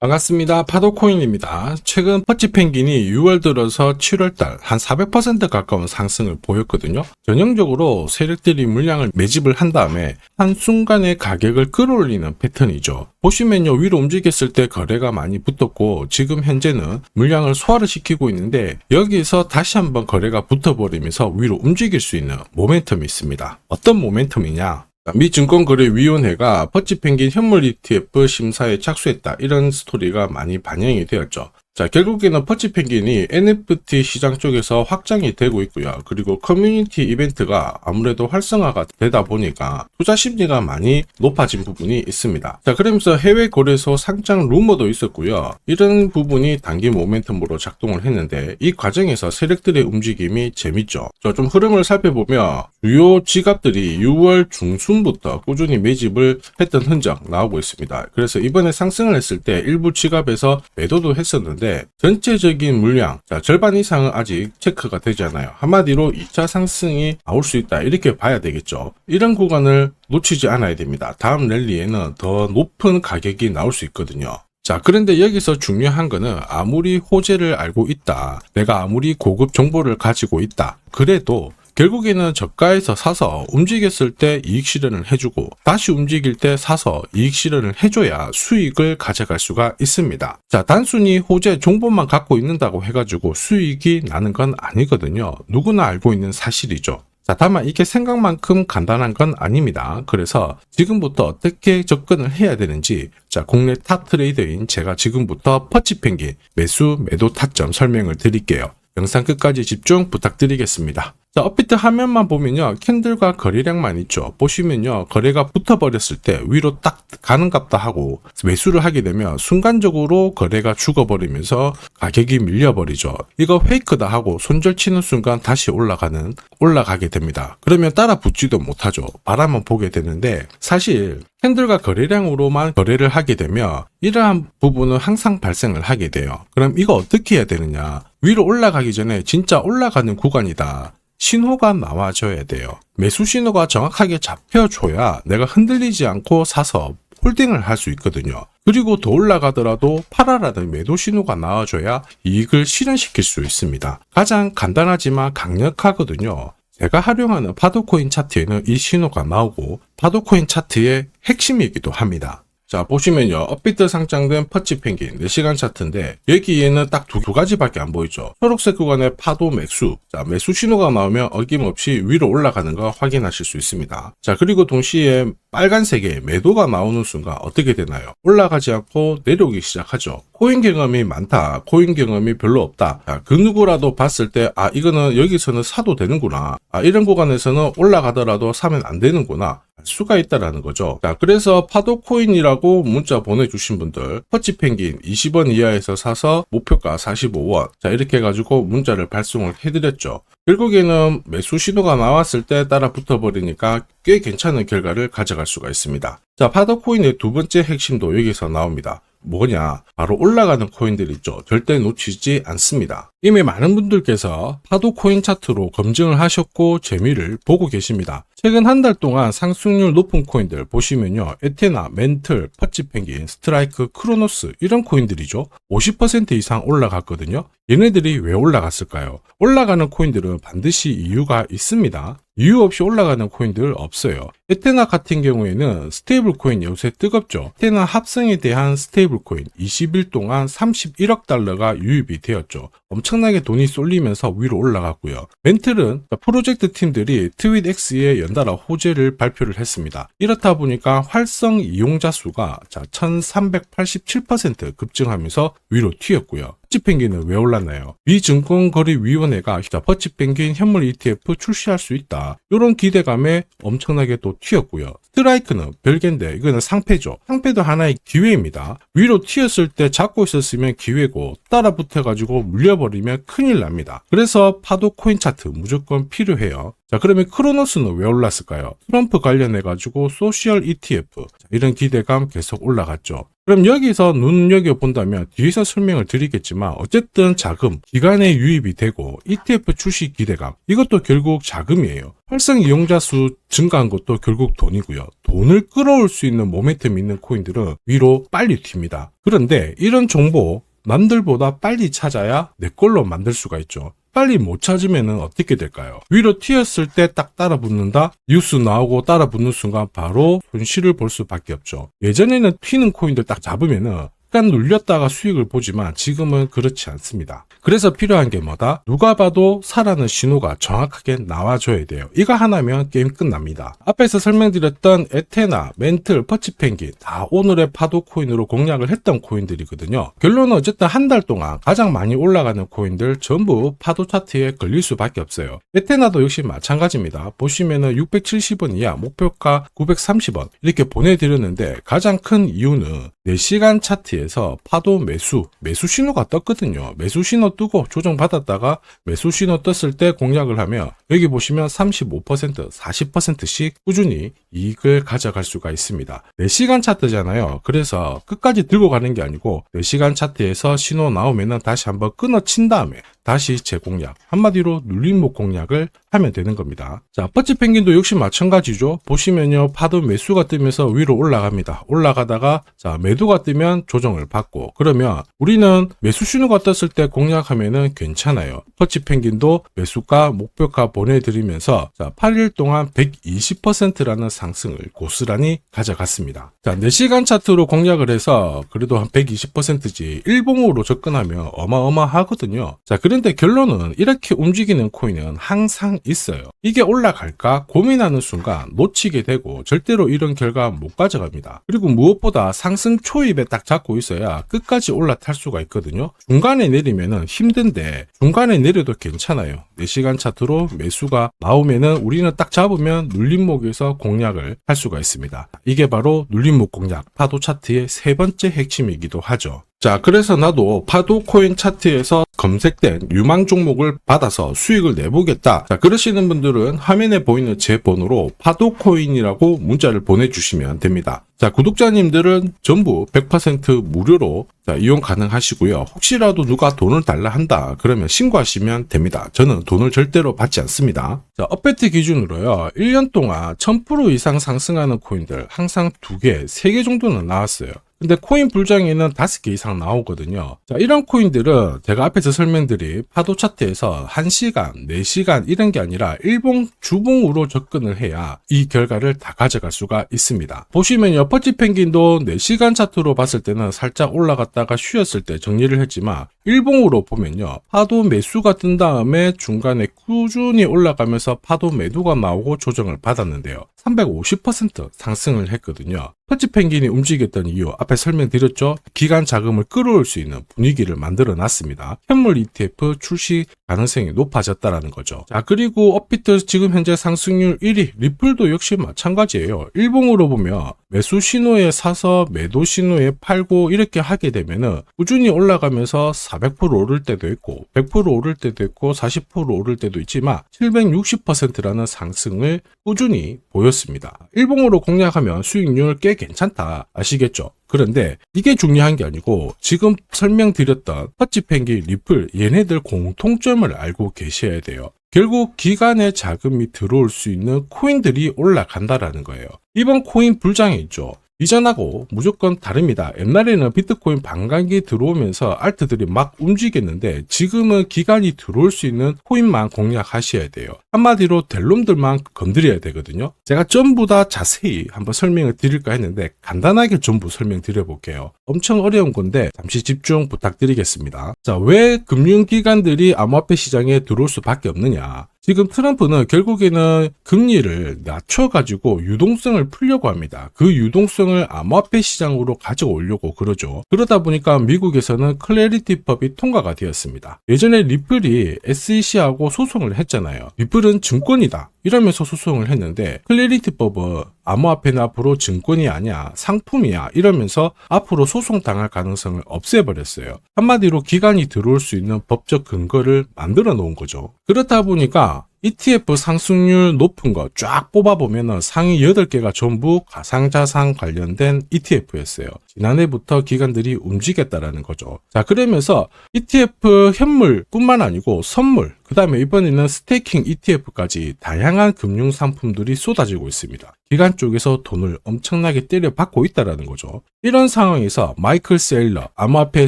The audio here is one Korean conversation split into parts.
반갑습니다. 파도코인입니다. 최근 퍼치펭귄이 6월 들어서 7월달 한 400% 가까운 상승을 보였거든요. 전형적으로 세력들이 물량을 매집을 한 다음에 한순간에 가격을 끌어올리는 패턴이죠. 보시면요, 위로 움직였을 때 거래가 많이 붙었고 지금 현재는 물량을 소화를 시키고 있는데 여기서 다시 한번 거래가 붙어버리면서 위로 움직일 수 있는 모멘텀이 있습니다. 어떤 모멘텀이냐? 미 증권거래위원회가 퍼치펭귄 현물 ETF 심사에 착수했다, 이런 스토리가 많이 반영이 되었죠. 자, 결국에는 퍼치펭귄이 NFT 시장 쪽에서 확장이 되고 있고요. 그리고 커뮤니티 이벤트가 아무래도 활성화가 되다 보니까 투자 심리가 많이 높아진 부분이 있습니다. 자, 그러면서 해외 거래소 상장 루머도 있었고요. 이런 부분이 단기 모멘텀으로 작동을 했는데 이 과정에서 세력들의 움직임이 재밌죠. 자, 좀 흐름을 살펴보면 주요 지갑들이 6월 중순부터 꾸준히 매집을 했던 흔적 나오고 있습니다. 그래서 이번에 상승을 했을 때 일부 지갑에서 매도도 했었는데 전체적인 물량, 자, 절반 이상은 아직 체크가 되지 않아요. 한마디로 2차 상승이 나올 수 있다, 이렇게 봐야 되겠죠. 이런 구간을 놓치지 않아야 됩니다. 다음 랠리에는 더 높은 가격이 나올 수 있거든요. 자, 그런데 여기서 중요한 거는 아무리 호재를 알고 있다, 내가 아무리 고급 정보를 가지고 있다, 그래도 결국에는 저가에서 사서 움직였을 때 이익 실현을 해주고 다시 움직일 때 사서 이익 실현을 해줘야 수익을 가져갈 수가 있습니다. 자, 단순히 호재 정보만 갖고 있는다고 해가지고 수익이 나는 건 아니거든요. 누구나 알고 있는 사실이죠. 자, 다만 이게 생각만큼 간단한 건 아닙니다. 그래서 지금부터 어떻게 접근을 해야 되는지, 자, 국내 탑 트레이더인 제가 지금부터 퍼치펭귄 매수 매도 타점 설명을 드릴게요. 영상 끝까지 집중 부탁드리겠습니다. 자, 업비트 화면만 보면요, 캔들과 거래량만 있죠. 보시면요, 거래가 붙어버렸을 때 위로 딱 가는갑다 하고 매수를 하게 되면 순간적으로 거래가 죽어버리면서 가격이 밀려버리죠. 이거 페이크다 하고 손절치는 순간 다시 올라가게 됩니다. 그러면 따라 붙지도 못하죠. 바라만 보게 되는데, 사실 캔들과 거래량으로만 거래를 하게 되면 이러한 부분은 항상 발생을 하게 돼요. 그럼 이거 어떻게 해야 되느냐? 위로 올라가기 전에 진짜 올라가는 구간이다, 신호가 나와줘야 돼요. 매수 신호가 정확하게 잡혀줘야 내가 흔들리지 않고 사서 홀딩을 할 수 있거든요. 그리고 더 올라가더라도 팔아라는 매도 신호가 나와줘야 이익을 실현시킬 수 있습니다. 가장 간단하지만 강력하거든요. 제가 활용하는 파도코인 차트에는 이 신호가 나오고 파도코인 차트의 핵심이기도 합니다. 자, 보시면요, 업비트 상장된 퍼치펭귄 4시간 차트인데 여기에는 딱 두 가지밖에 안 보이죠. 초록색 구간의 파도 매수, 자, 매수 신호가 나오면 어김없이 위로 올라가는 거 확인하실 수 있습니다. 자, 그리고 동시에 빨간색의 매도가 나오는 순간 어떻게 되나요? 올라가지 않고 내려오기 시작하죠. 코인 경험이 많다, 코인 경험이 별로 없다, 자, 그 누구라도 봤을 때 이거는 여기서는 사도 되는구나, 이런 구간에서는 올라가더라도 사면 안 되는구나 알 수가 있다라는 거죠. 자, 그래서 파도코인이라고 문자 보내주신 분들, 퍼치펭귄 20원 이하에서 사서 목표가 45원, 자, 이렇게 해가지고 문자를 발송을 해드렸죠. 결국에는 매수 신호가 나왔을 때 따라 붙어버리니까 꽤 괜찮은 결과를 가져갈 수가 있습니다. 자, 파도코인의 두 번째 핵심도 여기서 나옵니다. 뭐냐? 바로 올라가는 코인들 있죠. 절대 놓치지 않습니다. 이미 많은 분들께서 파도코인 차트로 검증을 하셨고 재미를 보고 계십니다. 최근 한 달 동안 상승률 높은 코인들 보시면요, 에테나, 멘틀, 퍼치펭귄, 스트라이크, 크로노스, 이런 코인들이죠. 50% 이상 올라갔거든요. 얘네들이 왜 올라갔을까요? 올라가는 코인들은 반드시 이유가 있습니다. 이유 없이 올라가는 코인들 없어요. 에테나 같은 경우에는 스테이블 코인 요새 뜨겁죠. 에테나 합성에 대한 스테이블 코인 20일 동안 31억 달러가 유입이 되었죠. 엄청나게 돈이 쏠리면서 위로 올라갔고요. 멘틀은 프로젝트 팀들이 트윗X에 연달아 호재를 발표를 했습니다. 이렇다 보니까 활성 이용자 수가 1387% 급증하면서 위로 튀었고요. 퍼치펭귄은 왜 올랐나요? 미 증권거래위원회가 퍼치펭귄 현물 ETF 출시할 수 있다, 이런 기대감에 엄청나게 또 튀었고요. 스트라이크는 별개인데 이거는 상패죠. 상패도 하나의 기회입니다. 위로 튀었을 때 잡고 있었으면 기회고 따라 붙어가지고 물려버리면 큰일 납니다. 그래서 파도 코인 차트 무조건 필요해요. 자, 그러면 크로노스는 왜 올랐을까요? 트럼프 관련해가지고 소셜 ETF, 이런 기대감 계속 올라갔죠. 그럼 여기서 눈여겨본다면 뒤에서 설명을 드리겠지만 어쨌든 자금, 기간에 유입이 되고 ETF 출시 기대감, 이것도 결국 자금이에요. 활성 이용자 수 증가한 것도 결국 돈이고요. 돈을 끌어올 수 있는 모멘텀 있는 코인들은 위로 빨리 튑니다. 그런데 이런 정보 남들보다 빨리 찾아야 내 걸로 만들 수가 있죠. 빨리 못 찾으면 어떻게 될까요? 위로 튀었을 때 딱 따라 붙는다? 뉴스 나오고 따라 붙는 순간 바로 손실을 볼 수밖에 없죠. 예전에는 튀는 코인들 딱 잡으면은 약간 눌렸다가 수익을 보지만 지금은 그렇지 않습니다. 그래서 필요한 게 뭐다? 누가 봐도 사라는 신호가 정확하게 나와줘야 돼요. 이거 하나면 게임 끝납니다. 앞에서 설명드렸던 에테나, 멘틀, 퍼치펭귄 다 오늘의 파도 코인으로 공략을 했던 코인들이거든요. 결론은 어쨌든 한 달 동안 가장 많이 올라가는 코인들 전부 파도 차트에 걸릴 수밖에 없어요. 에테나도 역시 마찬가지입니다. 보시면은 670원 이하, 목표가 930원 이렇게 보내드렸는데 가장 큰 이유는 4시간 차트에서 파도 매수 신호가 떴거든요. 매수 신호 뜨고 조정받았다가 매수 신호 떴을 때 공략을 하면 여기 보시면 35%, 40%씩 꾸준히 이익을 가져갈 수가 있습니다. 4시간 차트잖아요. 그래서 끝까지 들고 가는 게 아니고 4시간 차트에서 신호 나오면은 다시 한번 끊어친 다음에 다시 재공략, 한마디로 눌림목 공략을 하면 되는 겁니다. 자, 퍼치펭귄도 역시 마찬가지죠. 보시면요, 파도 매수가 뜨면서 위로 올라갑니다. 올라가다가 자, 매도가 뜨면 조정을 받고, 그러면 우리는 매수 신호가 떴을 때 공략하면은 괜찮아요. 퍼치펭귄도 매수가, 목표가 보내드리면서 자, 8일 동안 120%라는 상승을 고스란히 가져갔습니다. 자, 4시간 차트로 공략을 해서 그래도 한 120%지 일봉으로 접근하면 어마어마하거든요. 자, 그런데 결론은 이렇게 움직이는 코인은 항상 있어요. 이게 올라갈까 고민하는 순간 놓치게 되고 절대로 이런 결과 못 가져갑니다. 그리고 무엇보다 상승 초입에 딱 잡고 있어야 끝까지 올라탈 수가 있거든요. 중간에 내리면은 힘든데 중간에 내려도 괜찮아요. 4시간 차트로 매수가 나오면은 우리는 딱 잡으면 눌림목에서 공략을 할 수가 있습니다. 이게 바로 눌림목 공략, 파도 차트의 세 번째 핵심이기도 하죠. 자, 그래서 나도 파도 코인 차트에서 검색된 유망 종목을 받아서 수익을 내보겠다. 자, 그러시는 분들은 화면에 보이는 제 번호로 파도 코인이라고 문자를 보내주시면 됩니다. 자, 구독자님들은 전부 100% 무료로 이용 가능하시고요. 혹시라도 누가 돈을 달라 한다 그러면 신고하시면 됩니다. 저는 돈을 절대로 받지 않습니다. 자, 업베트 기준으로요. 1년 동안 1000% 이상 상승하는 코인들 항상 2개, 3개 정도는 나왔어요. 근데 코인 불장에는 5개 이상 나오거든요. 자, 이런 코인들은 제가 앞에서 설명드린 파도 차트에서 1시간, 4시간 이런 게 아니라 일봉, 주봉으로 접근을 해야 이 결과를 다 가져갈 수가 있습니다. 보시면요, 퍼치펭귄도 4시간 차트로 봤을 때는 살짝 올라갔다가 쉬었을 때 정리를 했지만 일봉으로 보면요, 파도 매수가 뜬 다음에 중간에 꾸준히 올라가면서 파도 매도가 나오고 조정을 받았는데요. 350% 상승을 했거든요. 퍼치펭귄이 움직였던 이유 앞에 설명드렸죠. 기간 자금을 끌어올 수 있는 분위기를 만들어 놨습니다. 현물 ETF 출시 가능성이 높아졌다라는 거죠. 자, 그리고 업비트 지금 현재 상승률 1위, 리플도 역시 마찬가지예요. 일봉으로 보면 매수 신호에 사서 매도 신호에 팔고 이렇게 하게 되면은 꾸준히 올라가면서 400% 오를 때도 있고 100% 오를 때도 있고 40% 오를 때도 있지만 760%라는 상승을 꾸준히 보였습니다. 일봉으로 공략하면 수익률 꽤 괜찮다 아시겠죠? 그런데 이게 중요한 게 아니고 지금 설명드렸던 퍼치펭귄, 리플 얘네들 공통점을 알고 계셔야 돼요. 결국 기간에 자금이 들어올 수 있는 코인들이 올라간다라는 거예요. 이번 코인 불장이 있죠. 이전하고 무조건 다릅니다. 옛날에는 비트코인 반감기 들어오면서 알트들이 막 움직였는데 지금은 기간이 들어올 수 있는 코인만 공략하셔야 돼요. 한마디로 될 놈들만 건드려야 되거든요. 제가 전부 다 자세히 한번 설명을 드릴까 했는데 간단하게 전부 설명드려 볼게요. 엄청 어려운 건데 잠시 집중 부탁드리겠습니다. 자, 왜 금융기관들이 암호화폐 시장에 들어올 수밖에 없느냐. 지금 트럼프는 결국에는 금리를 낮춰가지고 유동성을 풀려고 합니다. 그 유동성을 암호화폐 시장으로 가져오려고 그러죠. 그러다 보니까 미국에서는 클래리티법이 통과가 되었습니다. 예전에 리플이 SEC하고 소송을 했잖아요. 리플은 증권이다 이러면서 소송을 했는데 클래리티법은 암호화폐는 앞으로 증권이 아니야 상품이야 이러면서 앞으로 소송당할 가능성을 없애버렸어요. 한마디로 기간이 들어올 수 있는 법적 근거를 만들어 놓은 거죠. 그렇다 보니까 ETF 상승률 높은 거 쫙 뽑아보면 상위 8개가 전부 가상자산 관련된 ETF였어요. 지난해부터 기관들이 움직였다라는 거죠. 자, 그러면서 ETF 현물뿐만 아니고 선물, 그 다음에 이번에는 스테이킹 ETF까지 다양한 금융 상품들이 쏟아지고 있습니다. 기관 쪽에서 돈을 엄청나게 때려받고 있다라는 거죠. 이런 상황에서 마이클 세일러, 암호화폐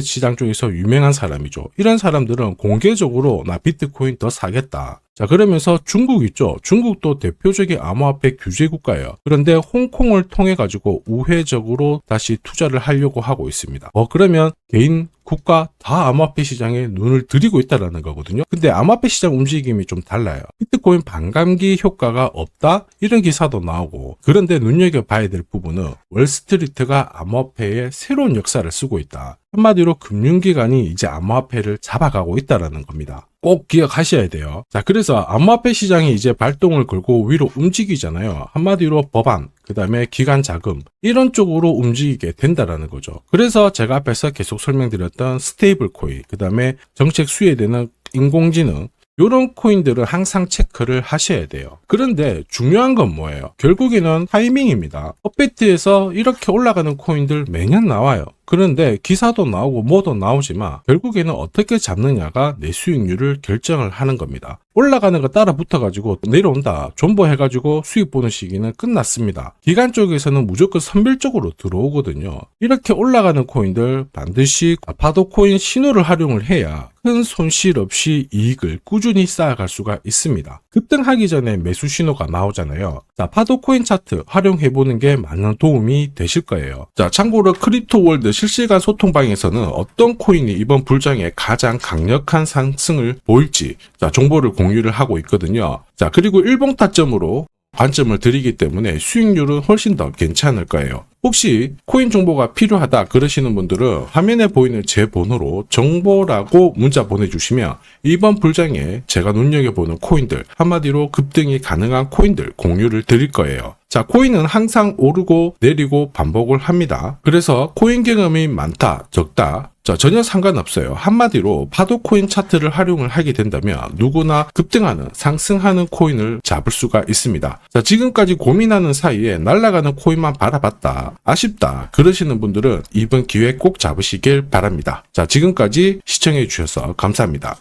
시장 쪽에서 유명한 사람이죠. 이런 사람들은 공개적으로 나 비트코인 더 사겠다. 자, 그러면서 중국 있죠. 중국도 대표적인 암호화폐 규제 국가예요. 그런데 홍콩을 통해 가지고 우회적으로 다시 투자를 하려고 하고 있습니다. 그러면 개인, 국가 다 암호화폐 시장에 눈을 들이고 있다는 거거든요. 근데 암호화폐 시장 움직임이 좀 달라요. 비트코인 반감기 효과가 없다? 이런 기사도 나오고, 그런데 눈여겨봐야 될 부분은 월스트리트가 암호화폐에 새로운 역사를 쓰고 있다. 한마디로 금융기관이 이제 암호화폐를 잡아가고 있다는 겁니다. 꼭 기억하셔야 돼요. 자, 그래서 암호화폐 시장이 이제 발동을 걸고 위로 움직이잖아요. 한마디로 법안, 그 다음에 기관 자금, 이런 쪽으로 움직이게 된다라는 거죠. 그래서 제가 앞에서 계속 설명드렸던 스테이블 코인, 그 다음에 정책 수혜되는 인공지능, 이런 코인들은 항상 체크를 하셔야 돼요. 그런데 중요한 건 뭐예요? 결국에는 타이밍입니다. 업비트에서 이렇게 올라가는 코인들 매년 나와요. 그런데 기사도 나오고 뭐도 나오지만 결국에는 어떻게 잡느냐가 내 수익률을 결정을 하는 겁니다. 올라가는 거 따라 붙어가지고 내려온다, 존버해가지고 수익 보는 시기는 끝났습니다. 기관 쪽에서는 무조건 선별적으로 들어오거든요. 이렇게 올라가는 코인들 반드시 파도 코인 신호를 활용을 해야 큰 손실 없이 이익을 꾸준히 쌓아갈 수가 있습니다. 급등하기 전에 매수 신호가 나오잖아요. 자, 파도 코인 차트 활용해보는 게 많은 도움이 되실 거예요. 자, 참고로 크립토 월드 실시간 소통방에서는 어떤 코인이 이번 불장에 가장 강력한 상승을 보일지 정보를 공유를 하고 있거든요. 자, 그리고 일봉 타점으로 관점을 드리기 때문에 수익률은 훨씬 더 괜찮을 거예요. 혹시 코인 정보가 필요하다 그러시는 분들은 화면에 보이는 제 번호로 정보라고 문자 보내주시면 이번 불장에 제가 눈여겨보는 코인들, 한마디로 급등이 가능한 코인들 공유를 드릴 거예요. 자, 코인은 항상 오르고 내리고 반복을 합니다. 그래서 코인 경험이 많다, 적다, 전혀 상관없어요. 한마디로 파도 코인 차트를 활용을 하게 된다면 누구나 급등하는, 상승하는 코인을 잡을 수가 있습니다. 자, 지금까지 고민하는 사이에 날아가는 코인만 바라봤다, 아쉽다 그러시는 분들은 이번 기회 꼭 잡으시길 바랍니다. 자, 지금까지 시청해 주셔서 감사합니다.